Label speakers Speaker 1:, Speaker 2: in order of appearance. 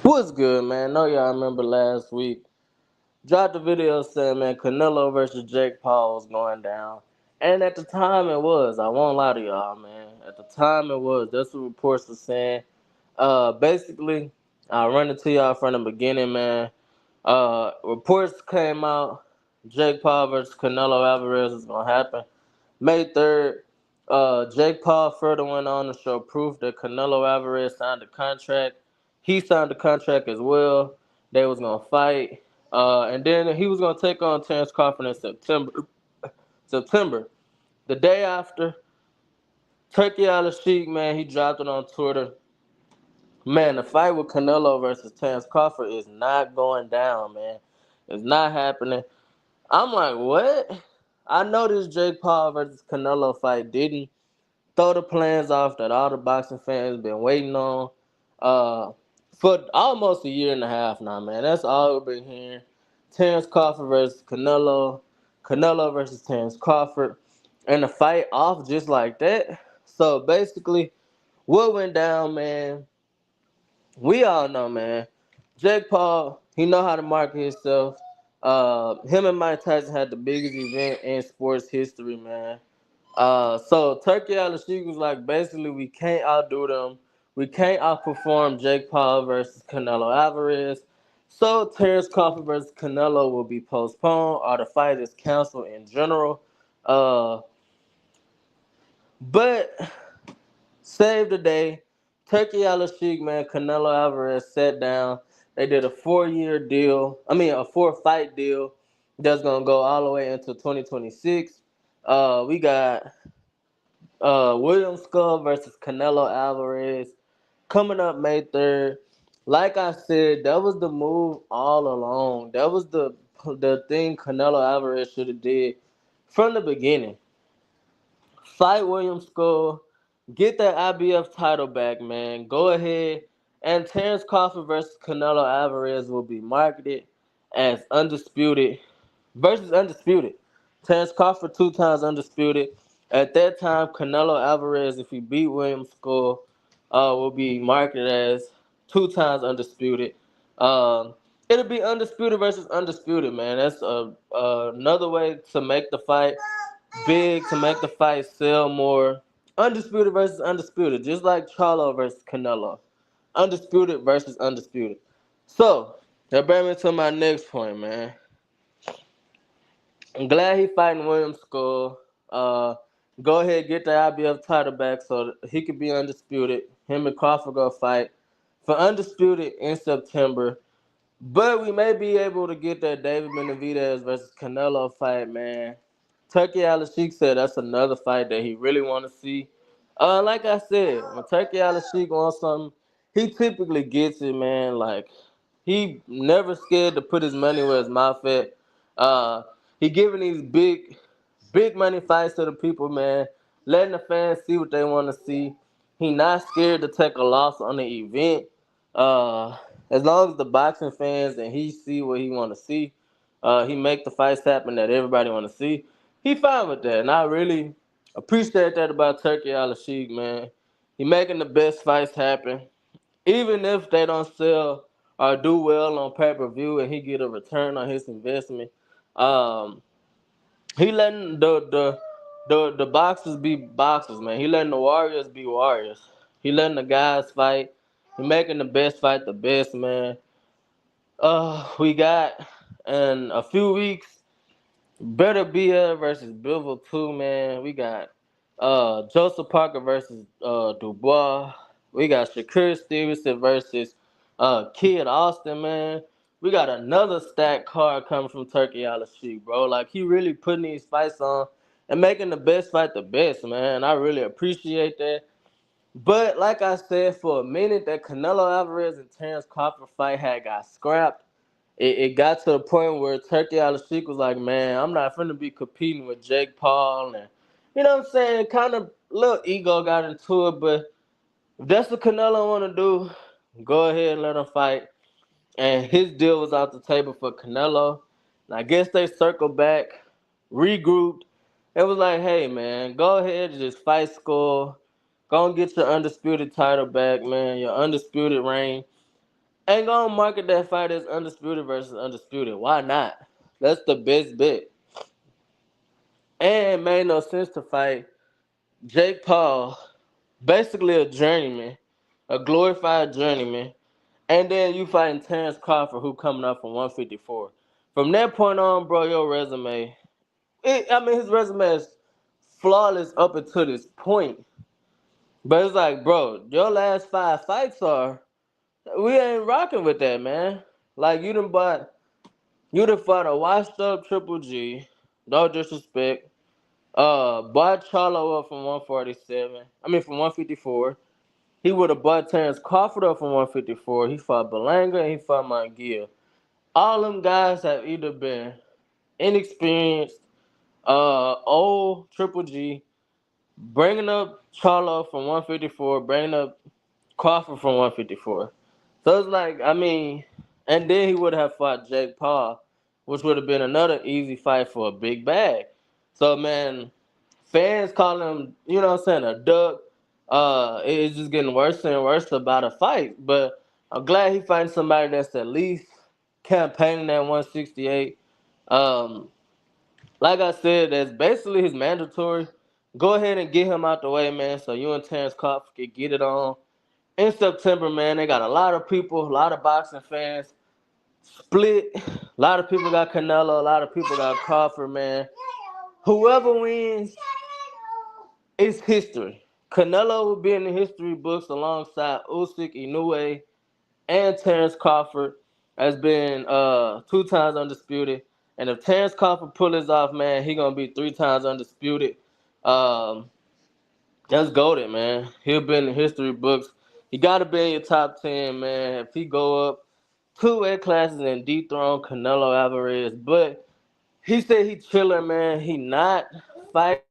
Speaker 1: What's good, man? Know y'all remember last week. Dropped a video saying, man, Canelo versus Jake Paul was going down. And at the time it was. I won't lie to y'all, man. At the time it was. That's what reports were saying. Basically, I run it to y'all from the beginning, man. Reports came out. Jake Paul versus Canelo Alvarez is going to happen. May 3rd, Jake Paul further went on to show proof that Canelo Alvarez signed a contract. He signed a contract as well. They was gonna fight, and then he was gonna take on Terence Crawford in September. September, the day after, Turkey Al Sheik, man, he dropped it on Twitter. Man, the fight with Canelo versus Terence Crawford is not going down, man. It's not happening. I'm like, what? I know this Jake Paul versus Canelo fight didn't throw the plans off that all the boxing fans been waiting on uh, for almost a year and a half now, man. That's all we've been hearing. Terence Crawford versus Canelo, Canelo versus Terence Crawford, and the fight off just like that. So basically, what went down, man, we all know, man. Jake Paul, he know how to market himself. Him and Mike Tyson had the biggest event in sports history, man. So Turkey Al Sheik was like, basically, we can't outdo them. We can't outperform Jake Paul versus Canelo Alvarez. So Terence Crawford versus Canelo will be postponed, or the fight is canceled in general. Uh, but save the day. Turkey Al Sheik, man, Canelo Alvarez sat down. They did a 4-year deal. I mean, a 4-fight deal that's gonna go all the way into 2026. We got William Skull versus Canelo Alvarez coming up May 3rd. Like I said, that was the move all along. That was the thing Canelo Alvarez should have did from the beginning. Fight William Skull, get that IBF title back, man. Go ahead. And Terence Crawford versus Canelo Alvarez will be marketed as undisputed versus undisputed. Terence Crawford 2 times undisputed. At that time, Canelo Alvarez, if he beat William Skull, will be marketed as 2 times undisputed. It'll be undisputed versus undisputed, man. That's another way to make the fight big, to make the fight sell more. Undisputed versus undisputed, just like Charlo versus Canelo. Undisputed versus undisputed. So, that brings me to my next point, man. I'm glad he fighting William Skull. Uh, Go ahead, get the IBF title back so he could be undisputed. Him and Crawford go fight for undisputed in September. But we may be able to get that David Benavidez versus Canelo fight, man. Turkey Al Sheik said that's another fight that he really want to see. Like I said, when Turkey Al Sheik wants something, he typically gets it, man. Like he never scared to put his money where his mouth at. Uh, he giving these big money fights to the people, man. Letting the fans see what they want to see. He not scared to take a loss on the event. Uh, as long as the boxing fans and he see what he want to see, he make the fights happen that everybody want to see. He fine with that, and I really appreciate that about Turkey Al Sheik, man. He making the best fights happen, even if they don't sell or do well on pay per view, and he get a return on his investment. Um, he letting the boxers be boxers, man. He letting the warriors be warriors. He letting the guys fight. He making the best fight the best, man. We got in a few weeks Better Bia versus Bivol 2, man. We got Joseph Parker versus Dubois. We got Shakur Stevenson versus Kid Austin, man. We got another stacked card coming from Turkey Al Sheik, bro. Like, he really putting these fights on and making the best fight the best, man. I really appreciate that. But like I said, for a minute, that Canelo Alvarez and Terence Crawford fight had got scrapped. It got to the point where Turkey Al Sheik was like, man, I'm not finna be competing with Jake Paul. And, you know what I'm saying? Kind of little ego got into it. But if that's what Canelo want to do, go ahead and let him fight. And his deal was out the table for Canelo. And I guess they circled back, regrouped. It was like, hey, man, go ahead and just fight Skull. Go and get your undisputed title back, man, your undisputed reign. Ain't gonna market that fight as undisputed versus undisputed. Why not? That's the best bet. And it made no sense to fight Jake Paul, basically a journeyman, a glorified journeyman, and then you fighting Terence Crawford, who coming up from 154. From that point on, bro, your resume, his resume is flawless up until this point. But it's like, bro, your last 5 fights are, we ain't rocking with that, man. Like, you done fought a washed up Triple G, no disrespect. Bought Charlo up from 147. From 154. He would have bought Terence Crawford up from 154. He fought Belanga and he fought Mongiel. All them guys have either been inexperienced, old Triple G, bringing up Charlo from 154, bringing up Crawford from 154. So it's like, and then he would have fought Jake Paul, which would have been another easy fight for a big bag. So, man, fans call him, you know what I'm saying, a duck. It's just getting worse and worse about a fight. But I'm glad he fighting somebody that's at least campaigning at 168. Um, like I said, that's basically his mandatory. Go ahead and get him out the way, man, so you and Terence Crawford can get it on. In September, man, they got a lot of people, a lot of boxing fans split. A lot of people got Canelo, a lot of people got Crawford, man. Whoever wins, it's history. Canelo will be in the history books alongside Usyk, Inoue, and Terence Crawford has been 2 times undisputed. And if Terence Crawford pull this off, man, he gonna be 3 times undisputed. Um, that's golden, man. He'll be in the history books. He gotta be in your top 10, man. If he go up 2 weight classes and dethrone Canelo Alvarez, but he said he chilling, man. He not fighting.